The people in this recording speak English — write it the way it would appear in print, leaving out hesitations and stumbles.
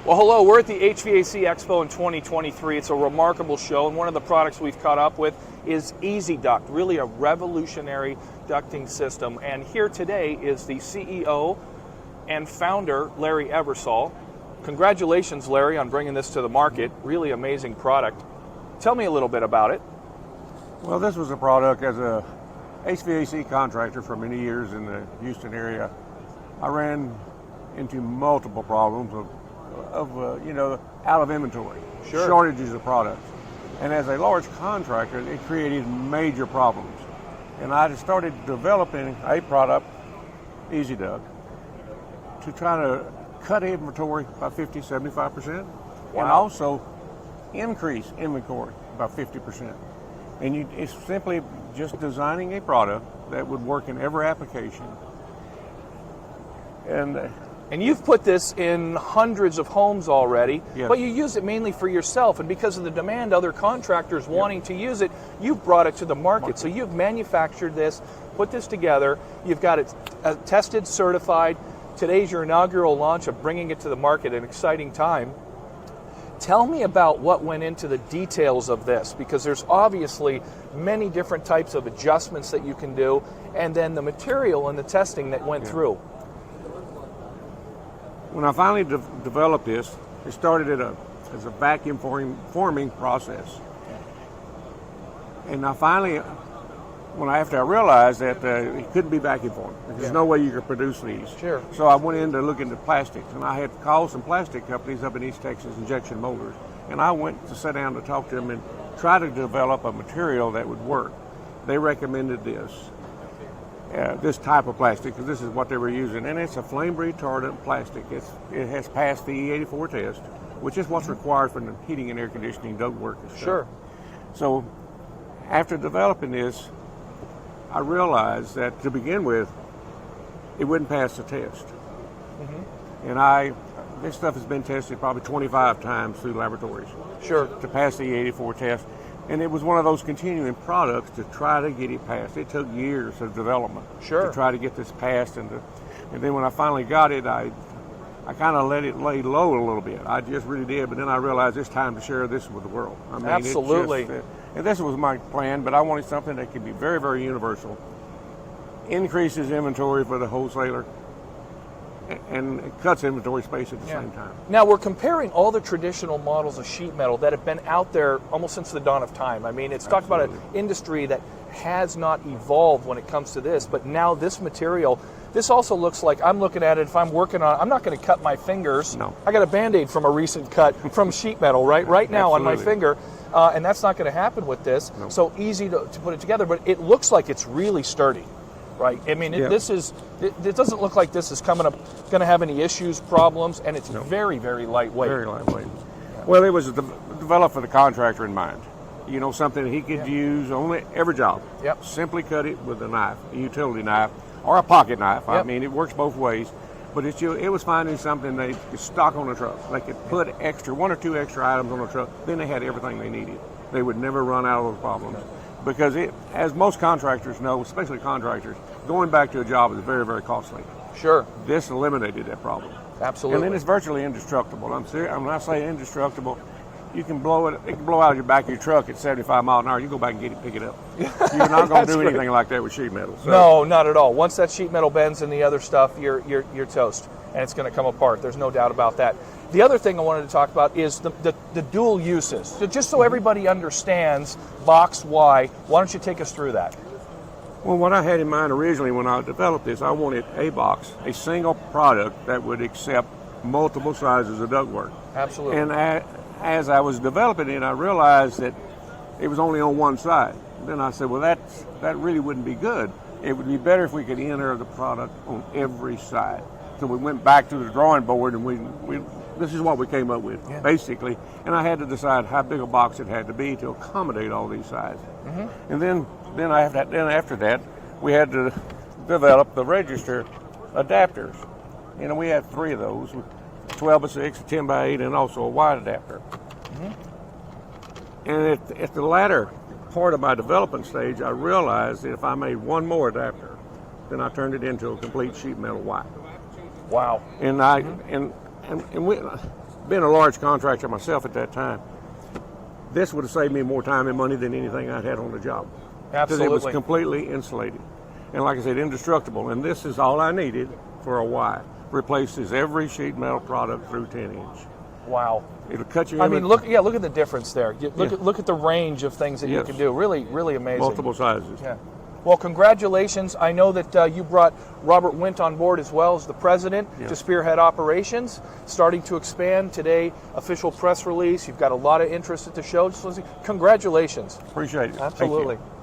Well, hello, we're at the HVAC Expo in 2023. It's a remarkable show, and one of the products we've caught up with is EZDUCT, really a revolutionary ducting system. And here today is the CEO and founder, Larry Eversole. Congratulations, Larry, on bringing this to the market. Really amazing product. Tell me a little bit about it. Well, this was a product as a HVAC contractor for many years in the Houston area. I ran into multiple problems of out of inventory, Sure. shortages of products. And as a large contractor, it created major problems. And I started developing a product, EZDUCT, to try to cut inventory by 50, 75%, Wow. and also increase inventory by 50%. And it's simply just designing a product that would work in every application. And you've put this in hundreds of homes already, Yes. but you use it mainly for yourself. And because of the demand, other contractors wanting to use it, you've brought it to the market. So you've manufactured this, put this together. You've got it tested, certified. Today's your inaugural launch of bringing it to the market, an exciting time. Tell me about what went into the details of this, because there's obviously many different types of adjustments that you can do, and then the material and the testing that went through. When I finally developed this, it started as a vacuum forming process. And I finally, after I realized that it couldn't be vacuum formed, there's no way you could produce these. Sure. So I went in to look into plastics, and I had called some plastic companies up in East Texas, injection molders, and I went to sit down to talk to them and try to develop a material that would work. They recommended this type of plastic, because this is what they were using, and it's a flame retardant plastic. It has passed the E84 test, which is what's required for the heating and air conditioning ductwork and stuff. Sure. So after developing this, I realized that to begin with, it wouldn't pass the test. And this stuff has been tested probably 25 times through laboratories. Sure. To pass the E84 test. And it was one of those continuing products to try to get it passed. It took years of development to try to get this passed. And then when I finally got it, I kind of let it lay low a little bit. I just really did. But then I realized it's time to share this with the world. I mean, Absolutely. And this was my plan, but I wanted something that could be very, very universal. Increases inventory for the wholesaler, and it cuts inventory space at the same time. Now, we're comparing all the traditional models of sheet metal that have been out there almost since the dawn of time. I mean, it's talked about an industry that has not evolved when it comes to this, but now this material, this also looks like, I'm looking at it, if I'm working on it, I'm not going to cut my fingers. No. I got a Band-Aid from a recent cut from sheet metal right now on my finger, and that's not going to happen with this. No. So easy to put it together, but it looks like it's really sturdy. Right. I mean, it doesn't look like this is going to have any issues, problems, and it's very, very lightweight. Very lightweight. Yeah. Well, it was developed for the contractor in mind. You know, something that he could use on every job. Yep. Simply cut it with a knife, a utility knife, or a pocket knife. Yep. I mean, it works both ways. But it was finding something they could stock on the truck. They could put one or two extra items on the truck. Then they had everything they needed. They would never run out of those problems. Because as most contractors know, especially contractors, going back to a job is very, very costly. Sure. This eliminated that problem. Absolutely. And then it's virtually indestructible. I'm serious. When I say indestructible, you can blow it. It can blow out of your back of your truck at 75 miles an hour. You go back and get it, pick it up. You're not going to do anything like that with sheet metal. So. No, not at all. Once that sheet metal bends in the other stuff, you're toast, and it's going to come apart. There's no doubt about that. The other thing I wanted to talk about is the dual uses. So just so everybody understands box why don't you take us through that? Well, what I had in mind originally when I developed this, I wanted a box, a single product that would accept multiple sizes of ductwork. Absolutely. And as I was developing it, I realized that it was only on one side. Then I said, well, that really wouldn't be good. It would be better if we could enter the product on every side. So we went back to the drawing board, and this is what we came up with, basically. And I had to decide how big a box it had to be to accommodate all these sizes. And then after that, we had to develop the register adapters. You know, we had 3 of those, 12 by 6, 10 by 8, and also a wide adapter. And at the latter part of my development stage, I realized that if I made one more adapter, then I turned it into a complete sheet metal wire. Wow. And and being a large contractor myself at that time, this would have saved me more time and money than anything I'd had on the job. Absolutely. Because it was completely insulated. And like I said, indestructible. And this is all I needed for a Y. Replaces every sheet metal product through 10-inch. Wow. It'll cut you. I mean, look at the difference there. Look at the range of things that you Yes. can do. Really, really amazing. Multiple sizes. Yeah. Well, congratulations. I know that you brought Robert Wint on board as well as the president to spearhead operations, starting to expand today. Official press release. You've got a lot of interest at the show. Just congratulations. Appreciate it. Absolutely. Thank you.